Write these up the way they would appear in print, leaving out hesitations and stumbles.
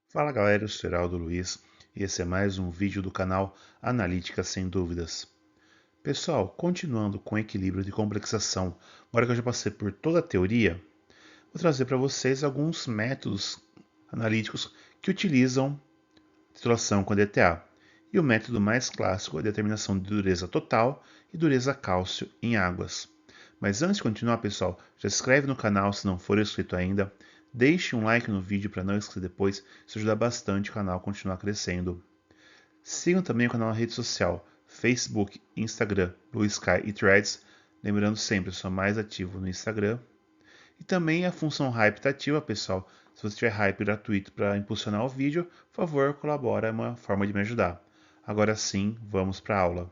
Fala galera, eu sou Heraldo Luiz e esse é mais um vídeo do canal Analítica Sem Dúvidas. Pessoal, continuando com equilíbrio de complexação, agora que eu já passei por toda a teoria, vou trazer para vocês alguns métodos analíticos que utilizam titulação com DTA. E o método mais clássico é a determinação de dureza total e dureza cálcio em águas. Mas antes de continuar, pessoal, já se inscreve no canal se não for inscrito ainda. Deixe um like no vídeo para não esquecer depois, isso ajuda bastante o canal a continuar crescendo. Sigam também o canal na rede social, Facebook, Instagram, Blue Sky e Threads. Lembrando sempre, eu sou mais ativo no Instagram. E também a função Hype está ativa, pessoal. Se você tiver Hype gratuito para impulsionar o vídeo, por favor, colabora, é uma forma de me ajudar. Agora sim, vamos para a aula.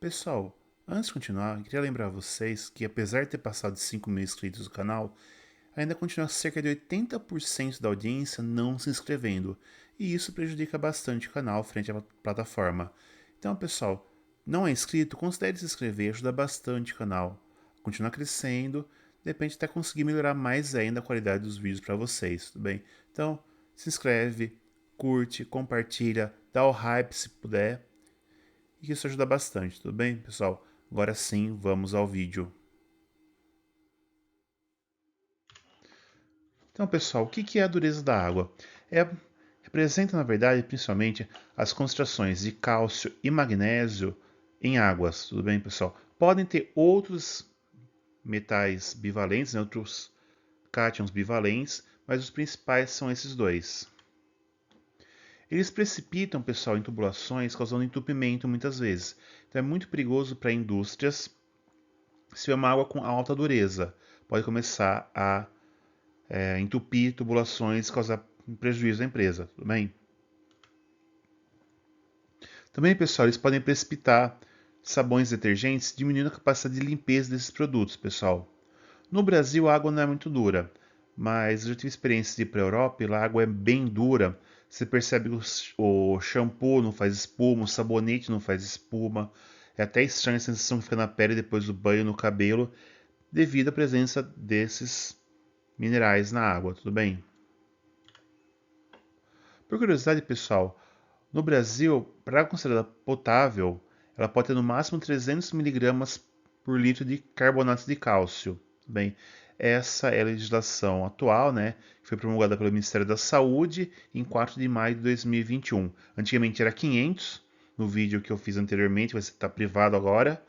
Pessoal, antes de continuar, eu queria lembrar vocês que apesar de ter passado de 5 mil inscritos no canal, ainda continua cerca de 80% da audiência não se inscrevendo, e isso prejudica bastante o canal frente à plataforma. Então, pessoal, não é inscrito, considere se inscrever, ajuda bastante o canal. Continua crescendo, de repente até conseguir melhorar mais ainda a qualidade dos vídeos para vocês, tudo bem? Então, se inscreve, curte, compartilha, dá o hype se puder, e isso ajuda bastante, tudo bem, pessoal? Agora sim, vamos ao vídeo. Então, pessoal, o que é a dureza da água? Representa, na verdade, principalmente as concentrações de cálcio e magnésio em águas, tudo bem, pessoal? Podem ter outros metais bivalentes, né, outros cátions bivalentes, mas os principais são esses dois. Eles precipitam, pessoal, em tubulações, causando entupimento muitas vezes. Então é muito perigoso para indústrias se tiver uma água com alta dureza. Pode começar a entupir tubulações e causar prejuízo à empresa, tudo bem? Também, pessoal, eles podem precipitar sabões detergentes, diminuindo a capacidade de limpeza desses produtos, pessoal. No Brasil, a água não é muito dura, mas eu já tive experiência de ir para a Europa e lá a água é bem dura. Você percebe que o shampoo não faz espuma, o sabonete não faz espuma. É até estranha a sensação que fica na pele depois do banho, no cabelo, devido à presença desses minerais na água, tudo bem? Por curiosidade, pessoal, no Brasil, para considerada potável, ela pode ter no máximo 300 miligramas por litro de carbonato de cálcio. Bem, essa é a legislação atual, né, que foi promulgada pelo Ministério da Saúde em 4 de maio de 2021. Antigamente era 500, no vídeo que eu fiz anteriormente, vai estar privado agora,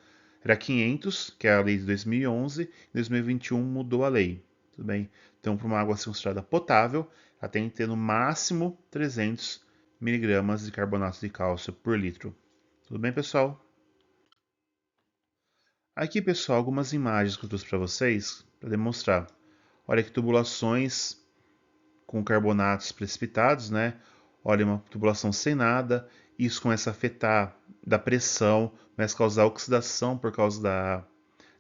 era 500, que é a lei de 2011, em 2021 mudou a lei. Tudo bem? Então, para uma água ser considerada potável, ela tem que ter no máximo 300 miligramas de carbonato de cálcio por litro. Tudo bem, pessoal? Aqui, pessoal, algumas imagens que eu trouxe para vocês para demonstrar. Olha que tubulações com carbonatos precipitados, né? Olha uma tubulação sem nada. Isso começa a afetar da pressão, começa a causar oxidação por causa da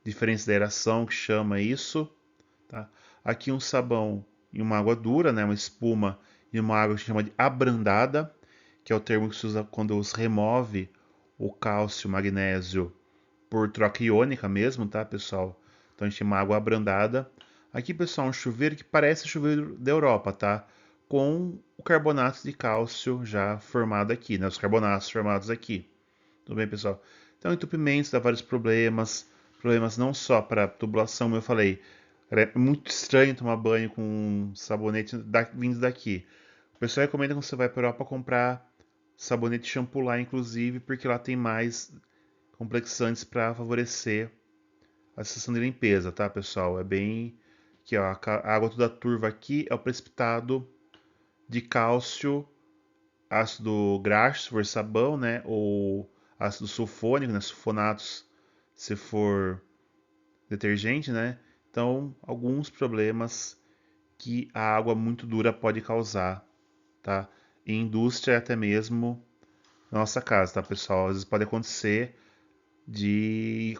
diferença da aeração, que chama isso. Tá? Aqui um sabão e uma água dura, né? Uma espuma e uma água que chama de abrandada, que é o termo que se usa quando se remove o cálcio, o magnésio por troca iônica mesmo, tá, pessoal? Então a gente tem uma água abrandada. Aqui, pessoal, um chuveiro que parece o chuveiro da Europa, tá? Com o carbonato de cálcio já formado aqui, né? Os carbonatos formados aqui. Tudo bem, pessoal? Então, entupimentos dá vários problemas. Problemas não só para tubulação, como eu falei. É muito estranho tomar banho com sabonete vindo daqui. O pessoal recomenda quando você vai para a Europa comprar sabonete shampoo lá, inclusive, porque lá tem mais complexantes para favorecer a sensação de limpeza, tá, pessoal? É bem que ó, a água toda turva aqui é o precipitado de cálcio, ácido graxo, se for sabão, né? Ou ácido sulfônico, né? Sulfonatos, se for detergente, né? Então, alguns problemas que a água muito dura pode causar, tá? Em indústria até mesmo na nossa casa, tá, pessoal? Às vezes pode acontecer de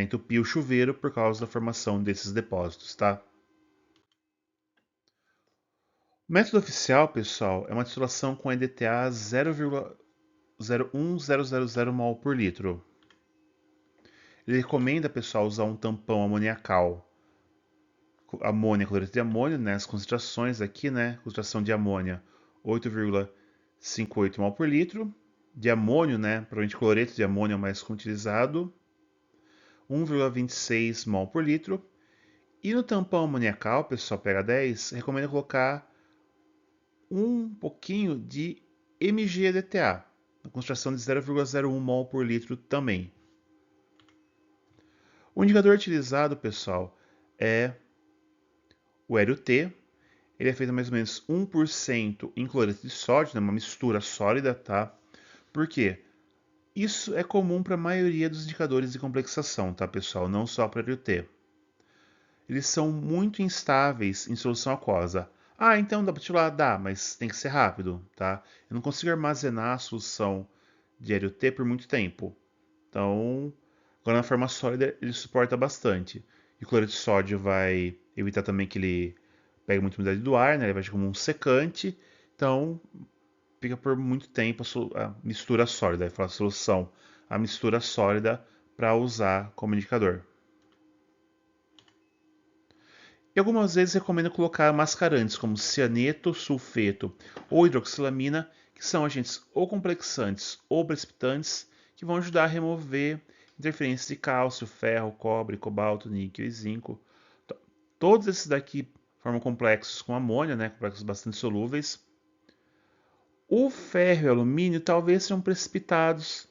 entupir o chuveiro por causa da formação desses depósitos, tá? O método oficial, pessoal, é uma destilação com EDTA 0,01000 mol por litro. Ele recomenda, pessoal, usar um tampão amoniacal amônia, cloreto de amônio, né? As concentrações aqui, né? Concentração de amônia 8,58 mol por litro. De amônio, né? Provavelmente cloreto de amônio é o mais utilizado, 1,26 mol por litro. E no tampão amoniacal, pessoal, pH10, recomendo colocar um pouquinho de MgEDTA, a concentração de 0,01 mol por litro também. O indicador utilizado, pessoal, é o Hélio T. Ele é feito mais ou menos 1% em cloreto de sódio, né, uma mistura sólida, tá? Por quê? Isso é comum para a maioria dos indicadores de complexação, tá, pessoal? Não só para o Hélio T. Eles são muito instáveis em solução aquosa. Ah, então dá para tirar? Dá, mas tem que ser rápido, tá? Eu não consigo armazenar a solução de Hélio T por muito tempo. Então, agora na forma sólida ele suporta bastante. E o cloreto de sódio vai evitar também que ele pegue muita umidade do ar, né? Ele vai agir como um secante. Então, fica por muito tempo a mistura sólida. Vai falar solução, a mistura sólida para usar como indicador. E algumas vezes recomendo colocar mascarantes como cianeto, sulfeto ou hidroxilamina, que são agentes ou complexantes ou precipitantes, que vão ajudar a remover interferências de cálcio, ferro, cobre, cobalto, níquel e zinco. Todos esses daqui formam complexos com amônia, né, complexos bastante solúveis. O ferro e o alumínio talvez sejam precipitados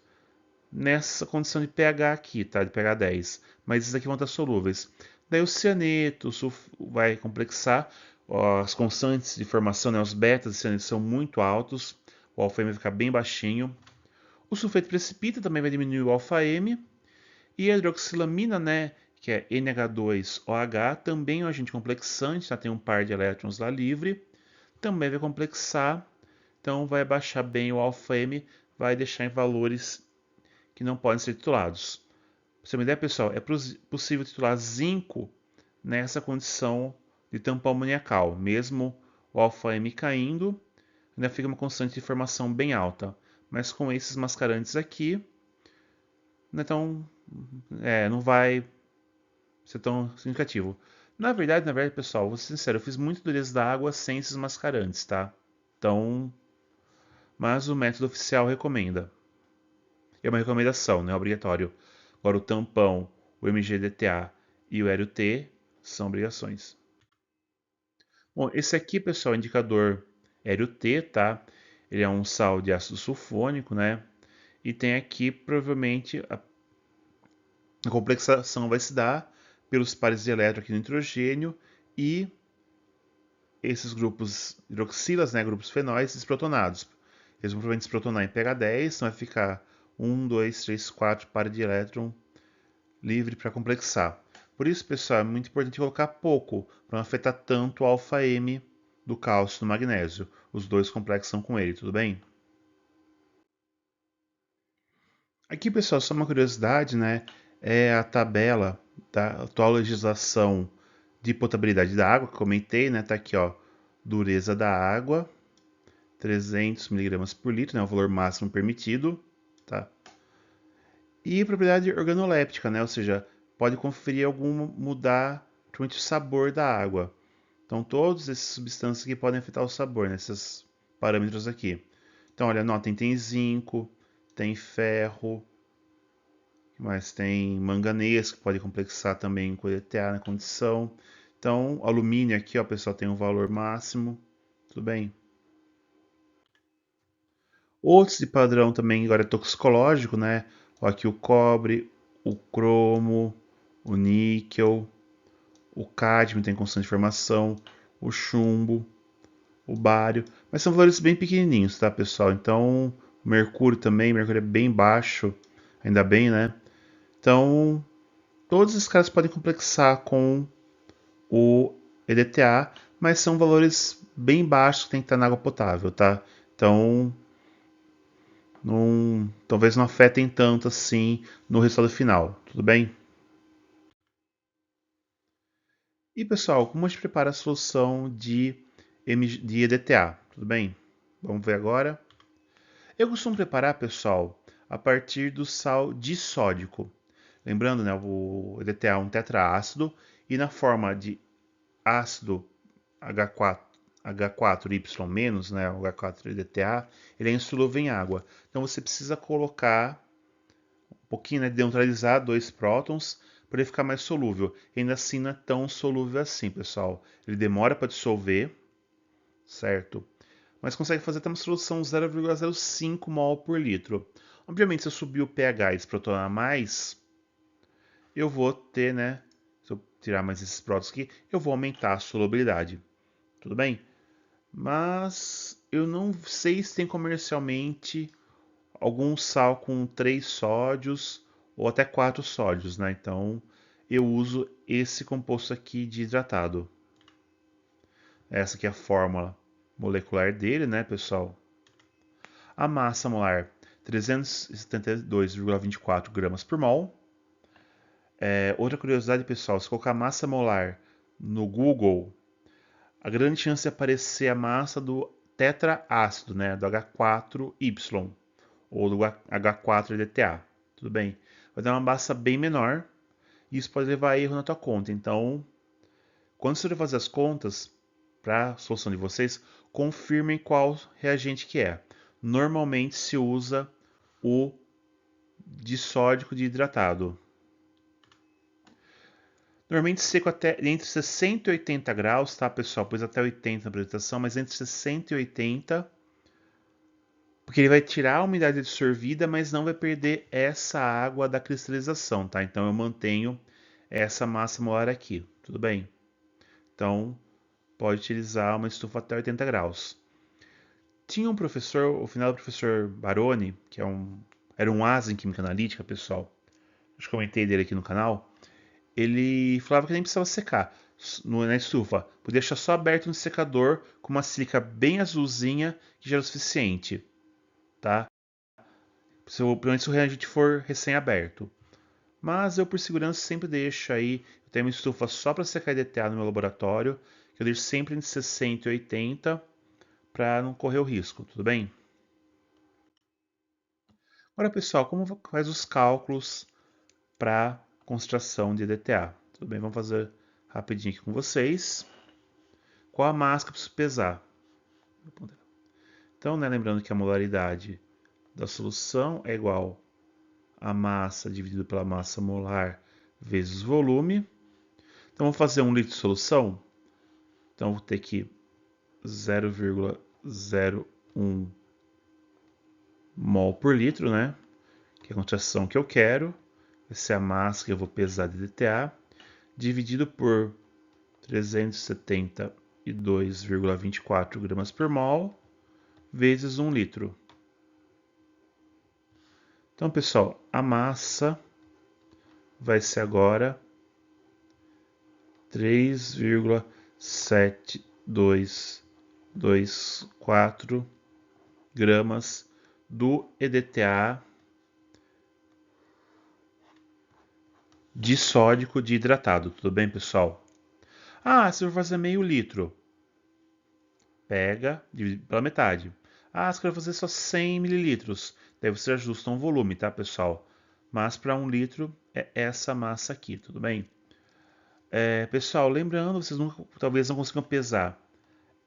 nessa condição de pH aqui, tá? De pH 10. Mas esses aqui vão estar solúveis. Daí o cianeto vai complexar. As constantes de formação, né, os betas de cianeto são muito altos. O alfa-M vai ficar bem baixinho. O sulfeto precipita, também vai diminuir o alfa-M. E a hidroxilamina, né, que é NH2OH, também é um agente complexante, tá? Tem um par de elétrons lá livre. Também vai complexar. Então vai baixar bem o alfa-M, vai deixar em valores que não podem ser titulados. Pra você ter uma ideia, pessoal, é possível titular zinco nessa condição de tampão amoniacal. Mesmo o alfa-M caindo, ainda fica uma constante de formação bem alta. Mas com esses mascarantes aqui, então, não vai ser tão significativo. Na verdade, pessoal, vou ser sincero, eu fiz muito dureza da água sem esses mascarantes, tá? Então, mas o método oficial recomenda. É uma recomendação, não é obrigatório. Agora, o tampão, o MgDTA e o Hélio T são obrigações. Bom, esse aqui, pessoal, é o indicador Hélio T, tá? Ele é um sal de ácido sulfônico, né? E tem aqui, provavelmente, a complexação vai se dar pelos pares de elétron aqui no nitrogênio e esses grupos hidroxilas, né? Grupos fenóis desprotonados. Eles vão provavelmente desprotonar em pH 10, então vai ficar 1, 2, 3, 4 pares de elétron livre para complexar. Por isso, pessoal, é muito importante colocar pouco, para não afetar tanto o alfa-M do cálcio e do magnésio. Os dois complexam com ele, tudo bem? Aqui, pessoal, só uma curiosidade, né? É a tabela da atual legislação de potabilidade da água, que eu comentei, né? Tá aqui, ó, dureza da água, 300 mg por litro, né? O valor máximo permitido, tá? E propriedade organoléptica, né? Ou seja, pode conferir mudar principalmente o sabor da água. Então, todas essas substâncias que podem afetar o sabor, nesses parâmetros aqui. Então, olha, notem, tem zinco, tem ferro, mas tem manganês, que pode complexar também com ETA na condição. Então, alumínio aqui, ó, pessoal, tem um valor máximo. Tudo bem? Outros de padrão também, agora é toxicológico, né? Ó, aqui o cobre, o cromo, o níquel, o cádmio tem constante formação, o chumbo, o bário, mas são valores bem pequenininhos, tá, pessoal? Então, o mercúrio também, mercúrio é bem baixo, ainda bem, né? Então, todos esses caras podem complexar com o EDTA, mas são valores bem baixos que tem que estar na água potável, tá? Então, talvez não afetem tanto assim no resultado final, tudo bem? E pessoal, como a gente prepara a solução de EDTA, tudo bem? Vamos ver agora. Eu costumo preparar, pessoal, a partir do sal disódico. Lembrando, né, o EDTA é um tetraácido e na forma de ácido H4Y-, né, o H4-EDTA, ele é insolúvel em água. Então você precisa colocar um pouquinho, né, de neutralizar 2 prótons para ele ficar mais solúvel. E ainda assim não é tão solúvel assim, pessoal. Ele demora para dissolver, certo? Mas consegue fazer até uma solução 0,05 mol por litro. Obviamente, se eu subir o pH e esse protonar mais, eu vou ter, né? Se eu tirar mais esses prótons aqui, eu vou aumentar a solubilidade. Tudo bem? Mas eu não sei se tem comercialmente algum sal com 3 sódios ou até 4 sódios, né? Então eu uso esse composto aqui de hidratado. Essa aqui é a fórmula molecular dele, né, pessoal? A massa molar 372,24 gramas por mol. Outra curiosidade, pessoal, se colocar massa molar no Google, a grande chance de aparecer a massa do tetraácido, né, do H4Y ou do H4-EDTA. Tudo bem? Vai dar uma massa bem menor e isso pode levar a erro na tua conta. Então, quando você for fazer as contas para a solução de vocês, confirmem qual reagente que é. Normalmente se usa o disódico de hidratado. Normalmente seco até entre 60 e 80 graus, tá, pessoal? Pois até 80 na apresentação, mas entre 60 e 80, porque ele vai tirar a umidade absorvida, mas não vai perder essa água da cristalização, tá? Então eu mantenho essa massa molar aqui, tudo bem? Então pode utilizar uma estufa até 80 graus. Tinha um professor, o final do professor Baroni, que era um asa em química analítica, pessoal. Acho que comentei dele aqui no canal. Ele falava que nem precisava secar na estufa. Podia deixar só aberto no secador com uma sílica bem azulzinha que já era o suficiente, tá? Principalmente se o reagente for recém-aberto. Mas eu, por segurança, sempre deixo aí. Eu tenho uma estufa só para secar EDTA no meu laboratório, que eu deixo sempre entre 60 e 80 para não correr o risco, tudo bem? Agora, pessoal, como faz os cálculos para concentração de EDTA? Tudo bem, vamos fazer rapidinho aqui com vocês. Qual a massa que eu preciso pesar? Então, né, lembrando que a molaridade da solução é igual a massa dividido pela massa molar vezes volume. Então, vamos fazer 1 litro de solução. Então, vou ter aqui 0,01 mol por litro, né? Que é a concentração que eu quero. Essa é a massa que eu vou pesar de EDTA, dividido por 372,24 gramas por mol, vezes 1 litro. Então, pessoal, a massa vai ser agora 3,7224 gramas do EDTA disódico de hidratado. Tudo bem, pessoal? Ah, se eu for fazer meio litro, pega, divide pela metade. Ah, se eu quero fazer só 100 mililitros, daí você ajusta um volume, tá, pessoal? Mas para 1 litro é essa massa aqui, tudo bem? Pessoal, lembrando, vocês talvez não consigam pesar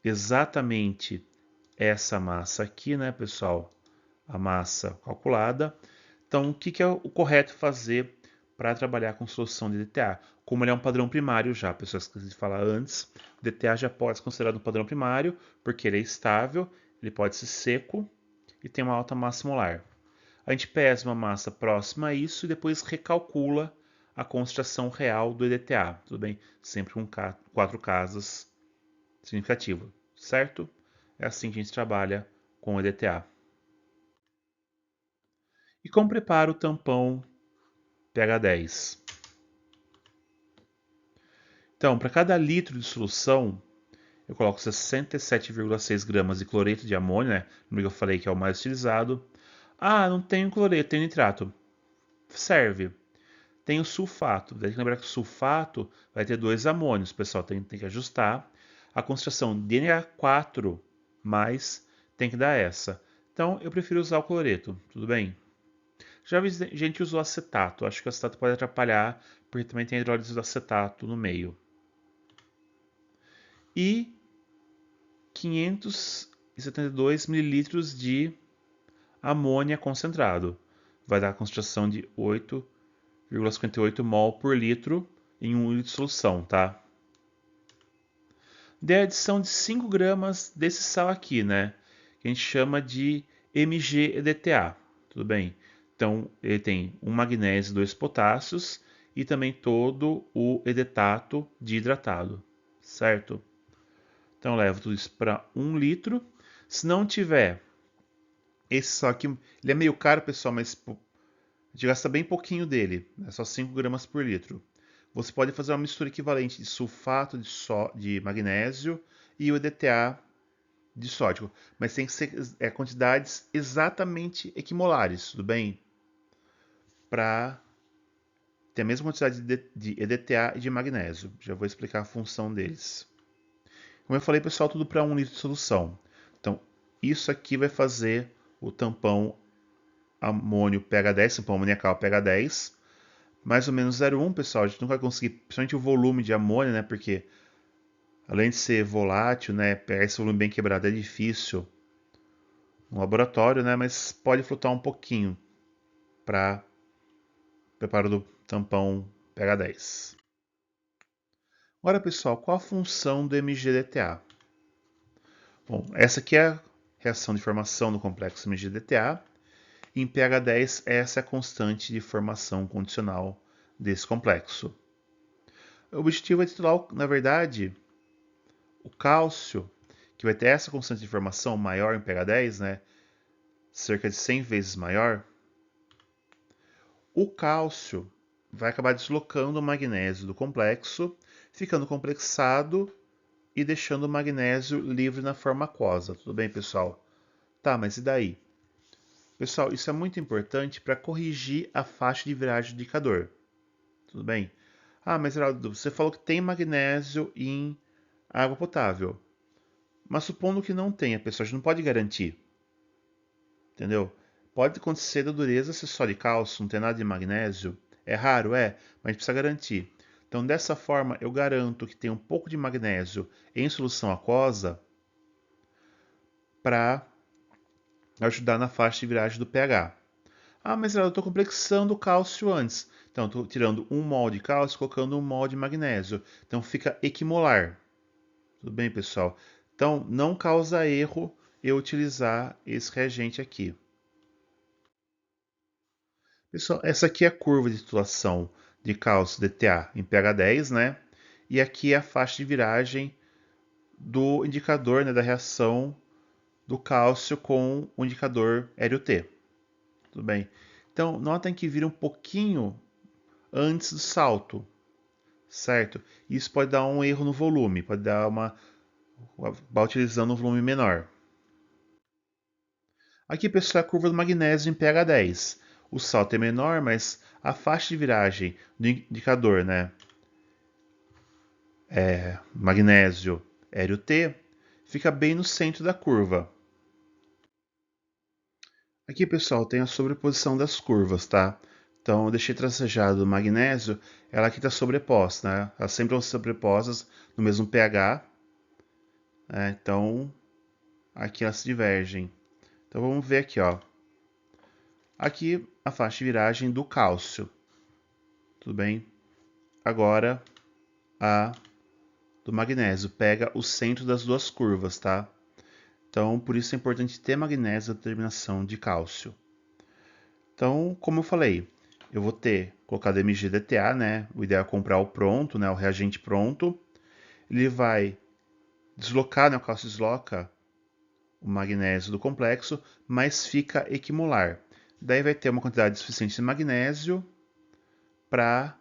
exatamente essa massa aqui, né, pessoal? A massa calculada. Então, o que é o correto fazer para trabalhar com solução de DTA? Como ele é um padrão primário já, pessoal, esqueci de falar antes, o DTA já pode ser considerado um padrão primário, porque ele é estável, ele pode ser seco e tem uma alta massa molar. A gente pesa uma massa próxima a isso e depois recalcula a concentração real do EDTA, tudo bem? Sempre com 4 casas significativas, certo? É assim que a gente trabalha com o EDTA. E como prepara o tampão pH 10? Então, para cada litro de solução, eu coloco 67,6 gramas de cloreto de amônio, né? Como eu falei que é o mais utilizado. Ah, não tenho cloreto, tenho nitrato. Serve. Tem o sulfato. Tem que lembrar que o sulfato vai ter 2 amônios, pessoal. Tem que ajustar. A concentração de Na4 mais tem que dar essa. Então, eu prefiro usar o cloreto, tudo bem? Já vi gente que usou acetato. Acho que o acetato pode atrapalhar, porque também tem a hidrólise do acetato no meio. e 572 mililitros de amônia concentrado. Vai dar a concentração de 8,58 mol por litro em 1 litro de solução, tá? Daí a adição de 5 gramas desse sal aqui, né? Que a gente chama de MgEDTA, tudo bem? Então, ele tem um magnésio e 2 potássios e também todo o edetato dihidratado, certo? Então, eu levo tudo isso para 1 litro. Se não tiver esse sal aqui, ele é meio caro, pessoal, mas a gente gasta bem pouquinho dele, é só 5 gramas por litro. Você pode fazer uma mistura equivalente de sulfato de magnésio e o EDTA de sódio, mas tem que ser quantidades exatamente equimolares, tudo bem? Para ter a mesma quantidade de EDTA e de magnésio. Já vou explicar a função deles. Como eu falei, pessoal, tudo para 1 litro de solução. Então, isso aqui vai fazer o tampão amônio pH10, tampão amoniacal pH10, mais ou menos 0,1, pessoal. A gente nunca vai conseguir, principalmente o volume de amônia, né? Porque além de ser volátil, né? Pegar esse volume bem quebrado é difícil no laboratório, né? Mas pode flutuar um pouquinho para preparo do tampão pH10. Agora, pessoal, qual a função do MgDTA? Bom, essa aqui é a reação de formação do complexo MgDTA. Em pH10, essa é a constante de formação condicional desse complexo. O objetivo é titular, na verdade, o cálcio, que vai ter essa constante de formação maior em pH10, né, cerca de 100 vezes maior. O cálcio vai acabar deslocando o magnésio do complexo, ficando complexado e deixando o magnésio livre na forma aquosa. Tudo bem, pessoal? Tá, mas e daí? Pessoal, isso é muito importante para corrigir a faixa de viragem do indicador. Tudo bem? Ah, mas Geraldo, você falou que tem magnésio em água potável. Mas supondo que não tenha, pessoal, a gente não pode garantir. Entendeu? Pode acontecer da dureza ser só de cálcio, não ter nada de magnésio. É raro, mas a gente precisa garantir. Então, dessa forma, eu garanto que tem um pouco de magnésio em solução aquosa para ajudar na faixa de viragem do pH. Ah, mas eu estou complexando o cálcio antes. Então, estou tirando 1 mol de cálcio e colocando 1 mol de magnésio. Então, fica equimolar. Tudo bem, pessoal? Então, não causa erro eu utilizar esse reagente aqui. Pessoal, essa aqui é a curva de titulação de cálcio DTA em pH 10, né? E aqui é a faixa de viragem do indicador, né, da reação do cálcio com o indicador T. Tudo bem? Então, notem que vira um pouquinho antes do salto, certo? Isso pode dar um erro no volume, pode dar vai utilizando um volume menor. Aqui, pessoal, é a curva do magnésio em pH 10. O salto é menor, mas a faixa de viragem do indicador, né, magnésio T, fica bem no centro da curva. Aqui, pessoal, tem a sobreposição das curvas, tá? Então, eu deixei tracejado o magnésio, ela aqui está sobreposta, né? Elas sempre vão ser sobrepostas no mesmo pH, né? Então, aqui elas se divergem. Então, vamos ver aqui, ó. Aqui, a faixa de viragem do cálcio. Tudo bem? Agora, a do magnésio. Pega o centro das duas curvas, tá? Então, por isso é importante ter magnésio na determinação de cálcio. Então, como eu falei, eu vou ter colocado MgDTA, né? O ideal é comprar o pronto, né? O reagente pronto. Ele vai deslocar, né? O cálcio desloca o magnésio do complexo, mas fica equimolar. Daí vai ter uma quantidade suficiente de magnésio para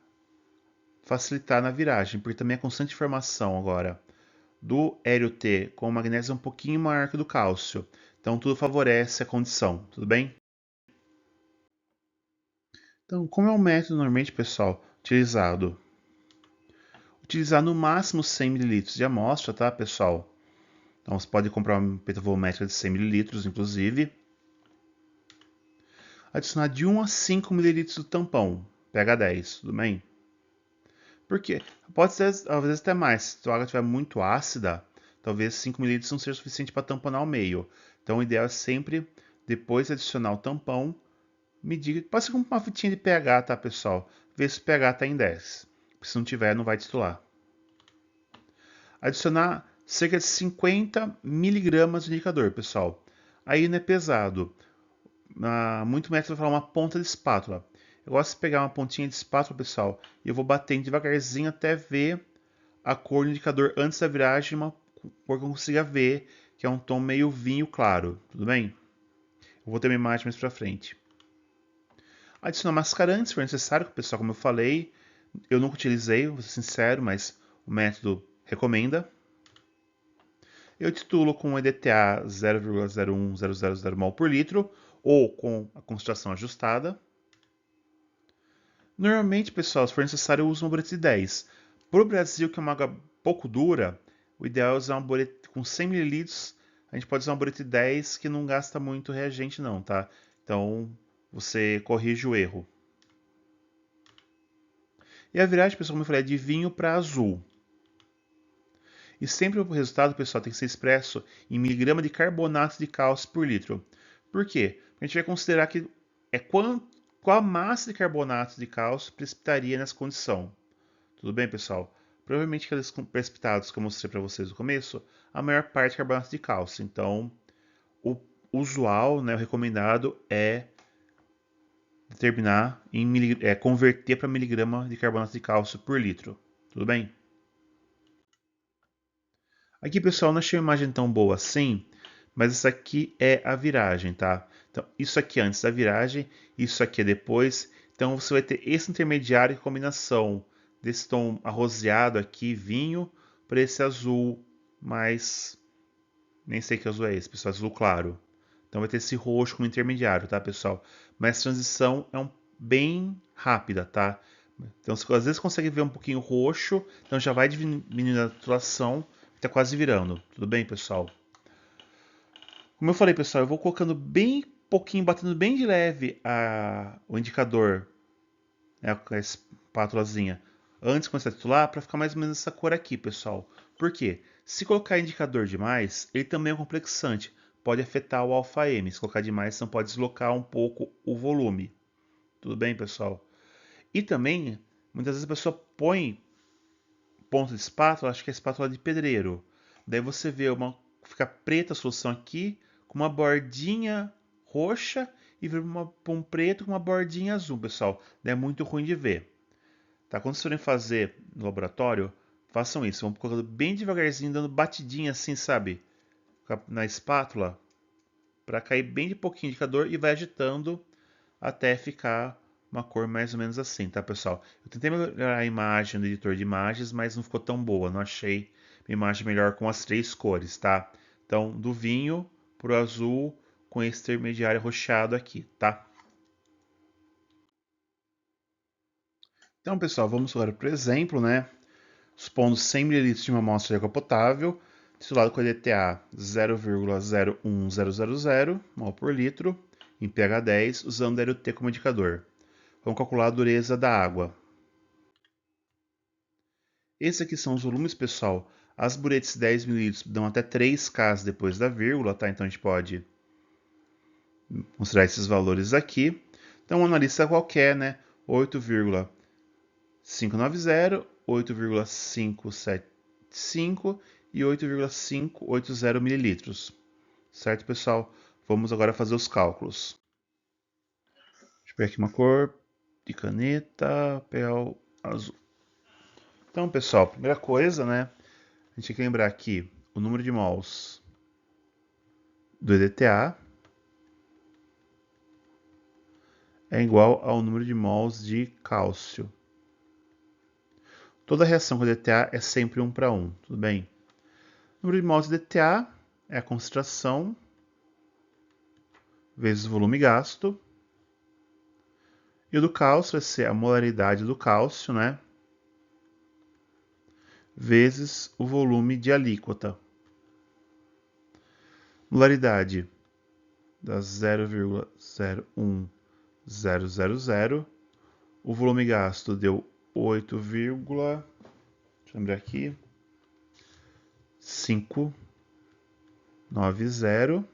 facilitar na viragem, porque também a constante de formação agora do T com o magnésio é um pouquinho maior que do cálcio. Então tudo favorece a condição, tudo bem? Então, como é o método normalmente, pessoal, utilizado? Utilizar no máximo 100 ml de amostra, tá, pessoal? Então você pode comprar uma petavolmétrica de 100 ml, inclusive. Adicionar de 1 a 5 ml do tampão, pH 10, tudo bem? Por quê? Pode ser, às vezes, até mais. Se a água estiver muito ácida, talvez 5 ml não seja suficiente para tamponar o meio. Então, o ideal é sempre, depois de adicionar o tampão, medir. Pode ser com uma fitinha de pH, tá, pessoal? Ver se o pH está em 10. Se não tiver, não vai titular. Adicionar cerca de 50 miligramas de indicador, pessoal. Aí não é pesado. Muito método vai falar uma ponta de espátula. Eu gosto de pegar uma pontinha de espátula, pessoal, e eu vou batendo devagarzinho até ver a cor do indicador antes da viragem, uma cor que eu consiga ver, que é um tom meio vinho claro, tudo bem? Eu vou ter uma imagem mais pra frente. Adicionar mascarante, se for necessário, pessoal, como eu falei, eu nunca utilizei, vou ser sincero, mas o método recomenda. Eu titulo com EDTA 0,01000 mol por litro ou com a concentração ajustada. Normalmente, pessoal, se for necessário, eu uso uma boleta de 10. Para o Brasil, que é uma água pouco dura, o ideal é usar uma boleta com 100 ml. A gente pode usar uma boleta de 10 que não gasta muito reagente não, tá? Então, você corrige o erro. E a viragem, pessoal, como eu falei, é de vinho para azul. E sempre o resultado, pessoal, tem que ser expresso em miligrama de carbonato de cálcio por litro. Por quê? A gente vai considerar que é qual a massa de carbonato de cálcio precipitaria nessa condição. Tudo bem, pessoal? Provavelmente aqueles precipitados que eu mostrei para vocês no começo, a maior parte é carbonato de cálcio. Então, o usual, né, o recomendado é determinar converter para miligrama de carbonato de cálcio por litro. Tudo bem? Aqui, pessoal, não achei a imagem tão boa assim, mas essa aqui é a viragem, tá? Então, isso aqui é antes da viragem, isso aqui é depois. Então, você vai ter esse intermediário em combinação desse tom arroseado aqui, vinho, para esse azul mais... Nem sei que azul é esse, pessoal, azul claro. Então, vai ter esse roxo como intermediário, tá, pessoal? Mas a transição é bem rápida, tá? Então, às vezes consegue ver um pouquinho roxo, então já vai diminuindo a titulação, está quase virando. Tudo bem, pessoal? Como eu falei, pessoal, eu vou colocando bem pouquinho, batendo bem de leve o indicador, né, com a espátulazinha, antes de começar a titular, para ficar mais ou menos essa cor aqui, pessoal. Por quê? Se colocar indicador demais, ele também é um complexante, pode afetar o alfa-M. Se colocar demais, então pode deslocar um pouco o volume. Tudo bem, pessoal? E também, muitas vezes a pessoa põe ponta de espátula, acho que é espátula de pedreiro. Daí você vê fica preta a solução aqui, com uma bordinha roxa e vira um preto com uma bordinha azul, pessoal. Daí é muito ruim de ver. Tá? Quando vocês forem fazer no laboratório, façam isso. Vão colocando bem devagarzinho, dando batidinha assim, sabe? Na espátula, para cair bem de pouquinho indicador e vai agitando até ficar uma cor mais ou menos assim, tá, pessoal? Eu tentei melhorar a imagem do editor de imagens, mas não ficou tão boa. Não achei uma imagem melhor com as três cores, tá? Então, do vinho pro azul com esse intermediário roxado aqui, tá? Então, pessoal, vamos agora para o exemplo, né? Supondo 100 ml de uma amostra de água potável, titulado com EDTA 0,01000 mol por litro, em pH 10, usando DLT como indicador. Vamos calcular a dureza da água. Esses aqui são os volumes, pessoal. As buretes 10 ml dão até 3 Ks depois da vírgula, tá? Então a gente pode mostrar esses valores aqui. Então, uma lista qualquer, né? 8,590, 8,575 e 8,580 mililitros. Certo, pessoal? Vamos agora fazer os cálculos. Deixa eu pegar aqui uma cor de caneta, papel azul. Então, pessoal, primeira coisa, né? A gente tem que lembrar aqui o número de mols do EDTA é igual ao número de mols de cálcio. Toda reação com EDTA é sempre 1 para 1, tudo bem? O número de mols de EDTA é a concentração vezes o volume gasto. E o do cálcio vai ser a molaridade do cálcio, né? Vezes o volume de alíquota. Molaridade da 0,01000. O volume gasto deu 8, deixa eu lembrar aqui, 590.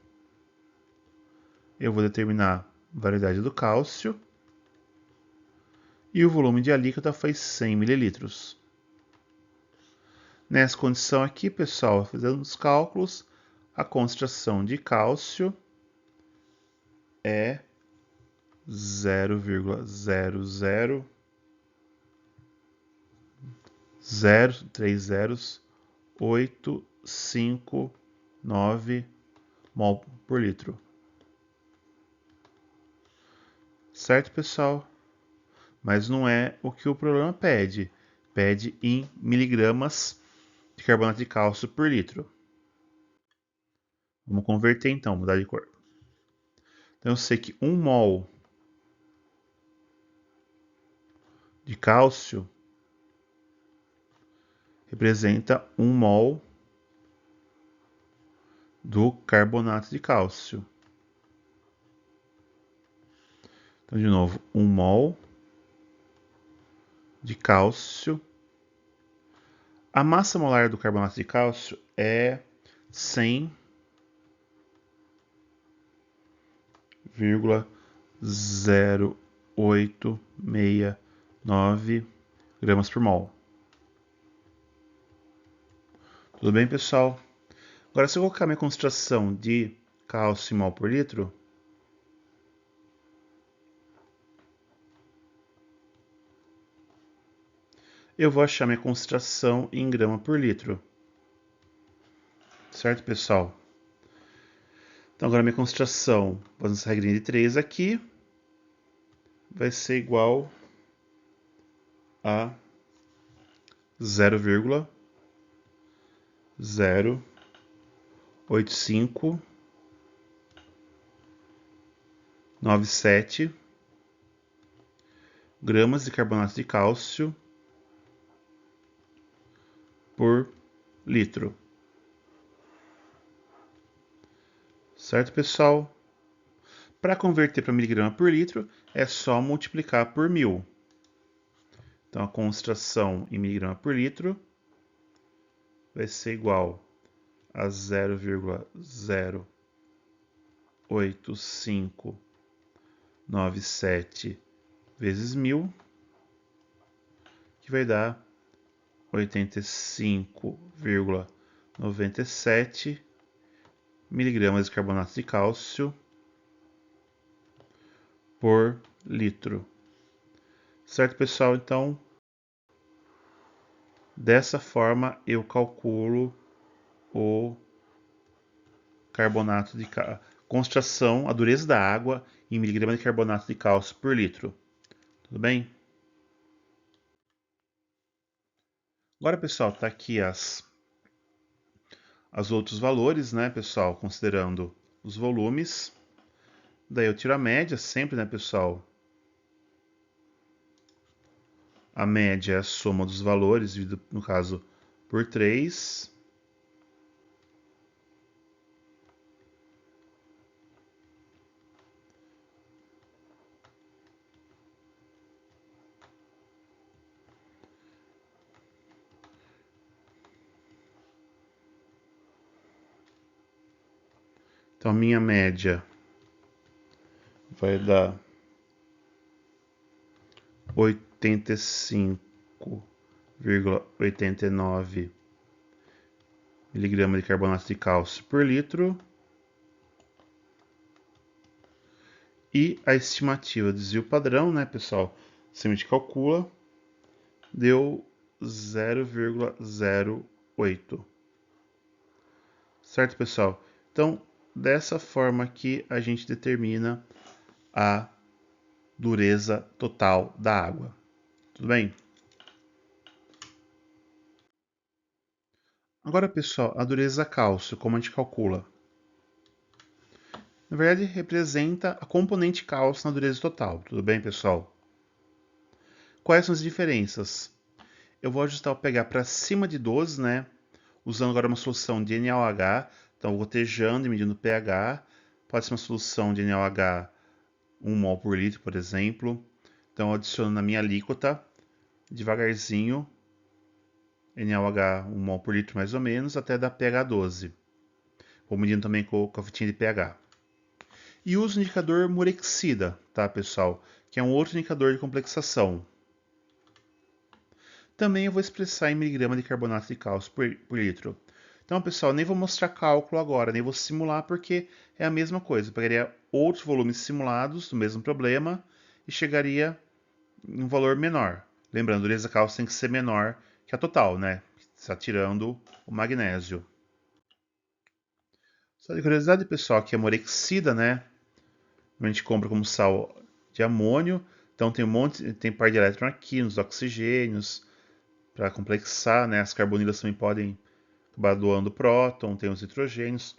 Eu vou determinar a variedade do cálcio. E o volume de alíquota foi 100 ml. Nessa condição aqui, pessoal, fazendo os cálculos, a concentração de cálcio é 0,0030859 mol por litro. Certo, pessoal? Mas não é o que o programa pede. Pede em miligramas de carbonato de cálcio por litro. Vamos converter então, mudar de cor. Então eu sei que 1 mol de cálcio representa 1 mol do carbonato de cálcio. Então, de novo, 1 mol de cálcio. A massa molar do carbonato de cálcio é 100,0869 gramas por mol. Tudo bem, pessoal? Agora, se eu colocar minha concentração de cálcio em mol por litro, eu vou achar minha concentração em grama por litro. Certo, pessoal? Então, agora minha concentração, fazendo essa regrinha de 3 aqui, vai ser igual a 0,08597 gramas de carbonato de cálcio por litro. Certo, pessoal? Para converter para miligrama por litro, é só multiplicar por 1000. Então, a concentração em miligrama por litro vai ser igual a 0,08597 vezes 1000, que vai dar 85,97 miligramas de carbonato de cálcio por litro. Certo, pessoal? Então, dessa forma eu calculo o carbonato de concentração, a dureza da água em miligramas de carbonato de cálcio por litro. Tudo bem? Agora, pessoal, tá aqui os outros valores, né, pessoal, considerando os volumes. Daí eu tiro a média sempre, né, pessoal? A média é a soma dos valores, dividido, no caso, por 3. Então, a minha média vai dar 85,89 miligramas de carbonato de cálcio por litro. E a estimativa de desvio padrão, né, pessoal? Se a gente calcula, deu 0,08. Certo, pessoal? Então, dessa forma aqui, a gente determina a dureza total da água. Tudo bem? Agora, pessoal, a dureza cálcio, como a gente calcula? Na verdade, representa a componente cálcio na dureza total. Tudo bem, pessoal? Quais são as diferenças? Eu vou ajustar o pH para cima de 12, né? Usando agora uma solução de NaOH. Então, gotejando e medindo o pH. Pode ser uma solução de NaOH 1 mol por litro, por exemplo. Então, eu adiciono na minha alíquota devagarzinho, NaOH 1 mol por litro mais ou menos, até dar pH 12. Vou medindo também com a fitinha de pH. E uso o indicador Murexida, tá, pessoal? Que é um outro indicador de complexação. Também eu vou expressar em miligrama de carbonato de cálcio por litro. Então, pessoal, nem vou mostrar cálculo agora, nem vou simular, porque é a mesma coisa. Eu pegaria outros volumes simulados do mesmo problema e chegaria em um valor menor. Lembrando, a dureza cálcio tem que ser menor que a total, né? Está tirando o magnésio. Só de curiosidade, pessoal, que a morexida, né? A gente compra como sal de amônio. Então tem tem par de elétron aqui nos oxigênios para complexar, né? As carbonilas também podem acabar doando próton, tem os nitrogênios.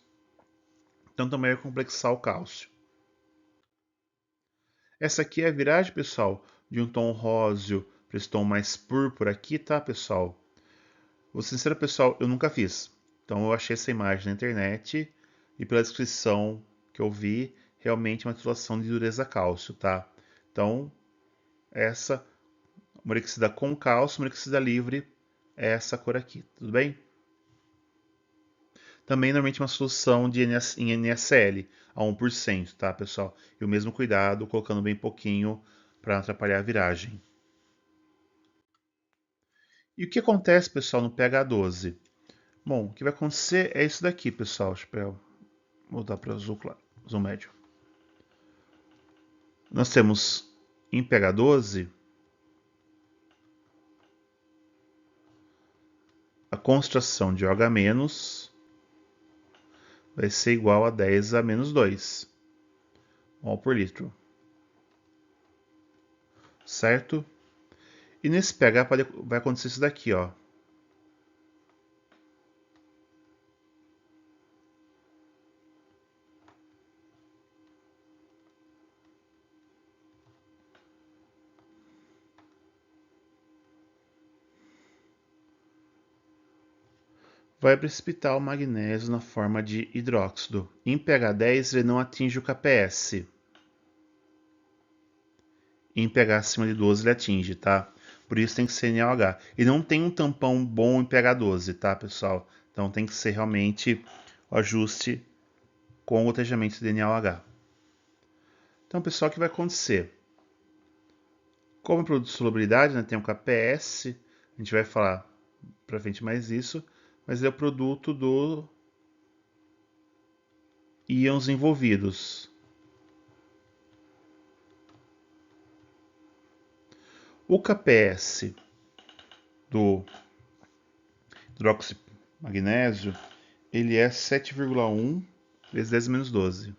Então também é complexar o cálcio. Essa aqui é a viragem, pessoal, de um tom róseo para esse tom mais púrpura aqui, tá, pessoal? Vou ser sincero, pessoal, eu nunca fiz. Então eu achei essa imagem na internet e pela descrição que eu vi, realmente é uma titulação de dureza cálcio, tá? Então, essa morexida com cálcio, morexida livre, é essa cor aqui, tudo bem? Também normalmente uma solução em NaCl a 1%, tá, pessoal? E o mesmo cuidado, colocando bem pouquinho para não atrapalhar a viragem. E o que acontece, pessoal, no pH 12? Bom, o que vai acontecer é isso daqui, pessoal. Deixa eu mudar para azul claro, azul médio. Nós temos em pH 12 a concentração de OH- vai ser igual a 10 a menos 2 mol por litro. Certo? E nesse pH vai acontecer isso daqui, ó. Vai precipitar o magnésio na forma de hidróxido. Em pH 10 ele não atinge o KPS. Em pH acima de 12 ele atinge, tá? Por isso tem que ser NaOH. E não tem um tampão bom em pH 12, tá, pessoal? Então tem que ser realmente o ajuste com o gotejamento de NaOH. Então, pessoal, o que vai acontecer? Como é produto de solubilidade, né, tem o KPS, a gente vai falar pra frente mais isso, mas ele é o produto do íons envolvidos. O KPS do hidroximagnésio, ele é 7,1 vezes 10 menos 12.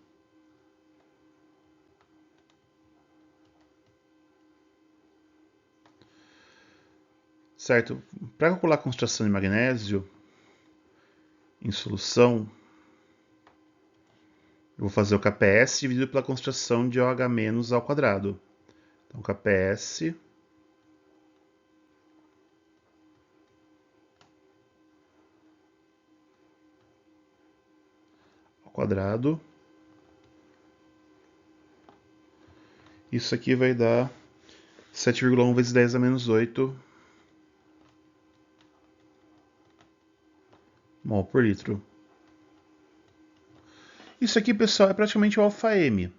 Certo? Para calcular a concentração de magnésio em solução, eu vou fazer o KPS dividido pela concentração de OH- ao quadrado. Então, KPS ao quadrado. Isso aqui vai dar 7,1 vezes 10 a menos 8 mol por litro. Isso aqui, pessoal, é praticamente o alfa-M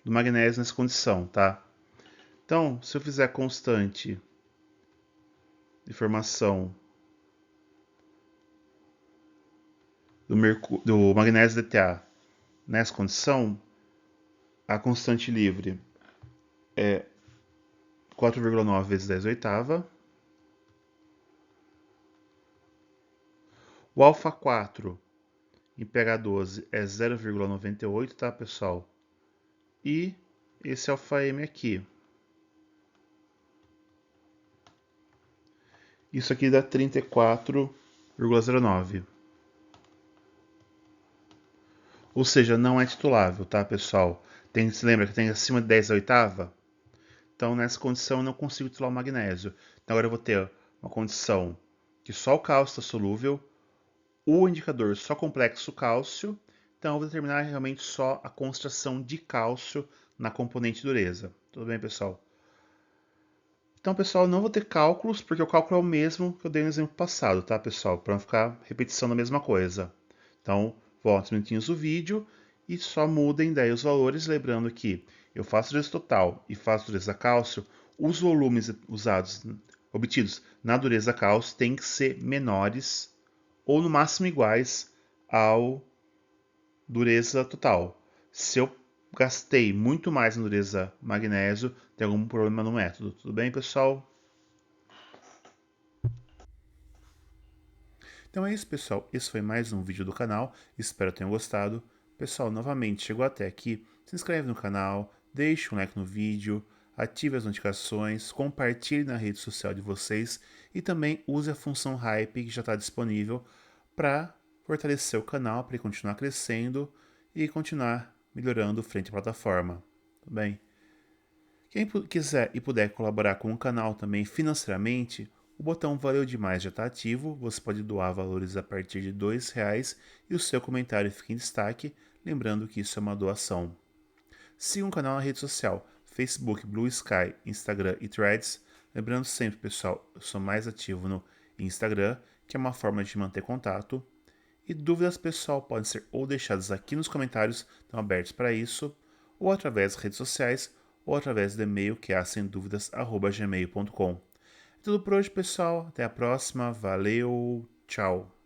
do magnésio nessa condição, tá? Então, se eu fizer a constante de formação do magnésio DTA nessa condição, a constante livre é 4,9 vezes 10 oitava. O alfa 4 em pH 12 é 0,98, tá, pessoal? E esse alfa M aqui. Isso aqui dá 34,09. Ou seja, não é titulável, tá, pessoal? Se lembra que tem acima de 10 a oitava? Então, nessa condição, eu não consigo titular o magnésio. Então, agora eu vou ter uma condição que só o cálcio está solúvel, o indicador só complexo cálcio. Então, eu vou determinar realmente só a concentração de cálcio na componente dureza. Tudo bem, pessoal? Então, pessoal, não vou ter cálculos, porque o cálculo é o mesmo que eu dei no exemplo passado, tá, pessoal? Para não ficar repetição da mesma coisa. Então, volta os minutinhos do vídeo e só mudem daí os valores, lembrando que eu faço dureza total e faço dureza cálcio, os volumes obtidos na dureza cálcio têm que ser menores ou no máximo iguais ao dureza total. Se eu gastei muito mais na dureza magnésio, tem algum problema no método. Tudo bem, pessoal? Então é isso, pessoal. Esse foi mais um vídeo do canal. Espero que tenham gostado. Pessoal, novamente, chegou até aqui, se inscreve no canal, deixe um like no vídeo, ative as notificações, compartilhe na rede social de vocês e também use a função Hype que já está disponível para fortalecer o canal, para ele continuar crescendo e continuar melhorando frente à plataforma. Tudo bem? Quem quiser e puder colaborar com o canal também financeiramente, o botão Valeu Demais já está ativo, você pode doar valores a partir de R$ 2 e o seu comentário fica em destaque, lembrando que isso é uma doação. Siga o canal na rede social, Facebook, Blue Sky, Instagram e Threads. Lembrando sempre, pessoal, eu sou mais ativo no Instagram, que é uma forma de manter contato. E dúvidas, pessoal, podem ser ou deixadas aqui nos comentários, estão abertos para isso, ou através das redes sociais, ou através do e-mail que é asemduvidas@gmail.com. É tudo por hoje, pessoal. Até a próxima. Valeu. Tchau.